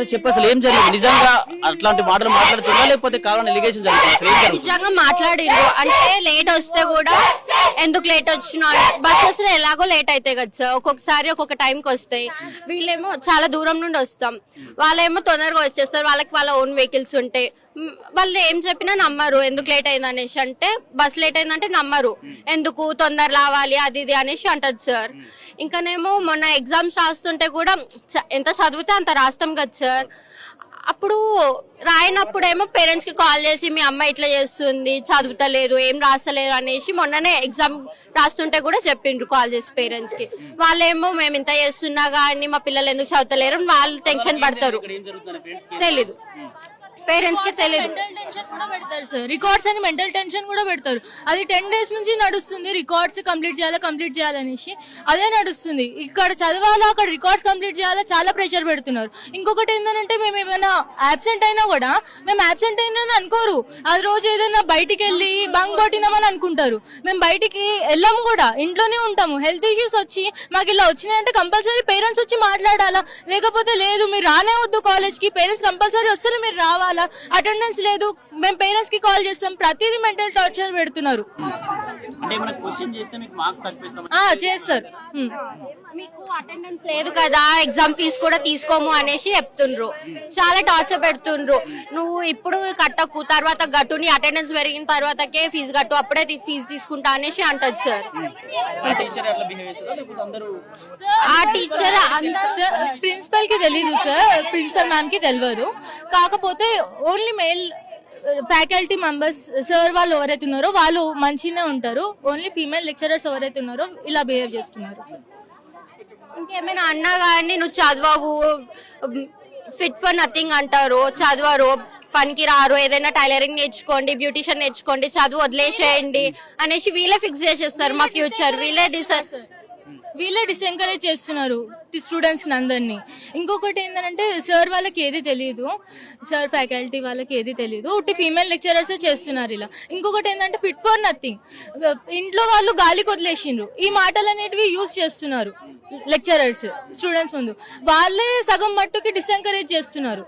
ఒకసారి చెప్పి అసలు ఏం జరిగింది? నిజంగా అట్లాంటి మాటలు మాట్లాడుతున్నా లేకపోతే కావాలని ఎలిగేషన్ జరుగుతుంది? అసలు ఏం జరుగుతుంది? నిజంగా మాట్లాడిండ్రు. అంటే లేట్ వస్తే కూడా ఎందుకు లేట్ వచ్చినా, బస్సెస్ ఎలాగో లేట్ అవుతాయి కదా సార్, ఒక్కొక్కసారి ఒక్కొక్క టైంకి వస్తాయి. వీళ్ళేమో చాలా దూరం నుండి వస్తాం, వాళ్ళేమో తొందరగా వచ్చేస్తారు, వాళ్ళకి వాళ్ళ ఓన్ వెహికల్స్ ఉంటాయి. వాళ్ళు ఏం చెప్పినా నమ్మరు. ఎందుకు లేట్ అయింది అనేసి అంటే, బస్ లేట్ అయిందంటే నమ్మరు, ఎందుకు తొందర రావాలి అది ఇది అనేసి అంటది సార్. ఇంకానేమో మొన్న ఎగ్జామ్స్ రాస్తుంటే కూడా ఎంత చదివితే అంత రాస్తాం కదా సార్, అప్పుడు రాయనప్పుడేమో పేరెంట్స్ కి కాల్ చేసి మీ అమ్మాయి ఇట్లా చేస్తుంది, చదువుతలేదు, ఏం రాస్తలేరు అనేసి మొన్ననే ఎగ్జామ్ రాస్తుంటే కూడా చెప్పిండ్రు కాల్ చేసి పేరెంట్స్ కి. వాళ్ళేమో మేము ఇంత చేస్తున్నా కానీ మా పిల్లలు ఎందుకు చదువుతలేరు వాళ్ళు టెన్షన్ పడతారు. తెలీదు, పేరెంట్స్ కి తెలియదు. మెంటల్ టెన్షన్ కూడా పెడతారు సార్, రికార్డ్స్ అని మెంటల్ టెన్షన్ కూడా పెడతారు. అది 10 days నుంచి నడుస్తుంది, రికార్డ్స్ కంప్లీట్ చేయాలనేసి అదే నడుస్తుంది. ఇక్కడ చదవాలా, అక్కడ రికార్డ్స్ కంప్లీట్ చేయాలా, చాలా ప్రెషర్ పెడుతున్నారు. ఇంకొకటి ఏంటంటే మేము ఏమైనా అబ్సెంట్ అయినా కూడా మేము అబ్సెంట్ అయినా అనుకోరు, అది రోజు ఏదైనా బయటికి వెళ్ళి బంక్ కొట్టినామని అనుకుంటారు. మేము బయటికి వెళ్ళాము కూడా, ఇంట్లోనే ఉంటాము. హెల్త్ ఇష్యూస్ వచ్చి మాకు ఇలా వచ్చినాయంటే కంపల్సరీ పేరెంట్స్ వచ్చి మాట్లాడాలా, లేకపోతే లేదు మీరు రానే వద్దు కాలేజ్కి, పేరెంట్స్ కంపల్సరీ వస్తారు మీరు రావాలా, అటెండెన్స్ లేదు మేము పేరెంట్స్ కి కాల్ చేస్తాం, ప్రతిదీ మెంటల్ టార్చర్ పెడుతున్నారు. చేస్తారు. మీకు అటెండెన్స్ లేదు కదా, ఎగ్జామ్ ఫీజు కూడా తీసుకోము అనేసి చెప్తుండ్రు, చాలా టార్చర్ పెడుతుండ్రు. నువ్వు ఇప్పుడు కట్టకు, తర్వాత గట్టు, నీ అటెండెన్స్ పెరిగిన తర్వాతకే ఫీజు కట్టు, అప్పుడే ఫీజు తీసుకుంటా అనేసి అంటది సార్. ఆ టీచర్ ప్రిన్సిపల్ కి తెలీదు సార్, ప్రిన్సిపల్ మ్యామ్ కి తెలియదు. కాకపోతే only male faculty members sir వాళ్ళు ఎవరైతే ఉన్నారో వాళ్ళు మంచిగానే ఉంటారు, ఓన్లీ ఫీమేల్ లెక్చరర్స్ ఎవరైతే ఉన్నారో ఇలా బిహేవ్ చేస్తున్నారు సార్. ఇంకేమైనా అన్నా కానీ నువ్వు చదవవు, ఫిట్ ఫర్ నథింగ్ అంటారు, చదవరు, పనికి రారు, ఏదైనా టైలరింగ్ నేర్చుకోండి, బ్యూటిషియన్ నేర్చుకోండి, చదువు వదిలేసేయండి అనేసి వీళ్ళే ఫిక్స్ చేసేస్తారు మా ఫ్యూచర్. వీళ్ళే డిసెంకరేజ్ చేస్తున్నారు స్టూడెంట్స్ అందరినీ. ఇంకొకటి ఏంటంటే సార్ వాళ్ళకి ఏది తెలియదు, సార్ ఫ్యాకల్టీ వాళ్ళకి ఏది తెలియదు, ఉట్టి ఫీమేల్ లెక్చరర్సే చేస్తున్నారు ఇలా. ఇంకొకటి ఏంటంటే ఫిట్ ఫర్ నథింగ్, ఇంట్లో వాళ్ళు గాలికి వదిలేసిండ్రు, ఈ మాటలు అనేటివి యూజ్ చేస్తున్నారు లెక్చరర్స్ స్టూడెంట్స్ ముందు, వాళ్ళే సగం మట్టుకి డిసెంకరేజ్ చేస్తున్నారు.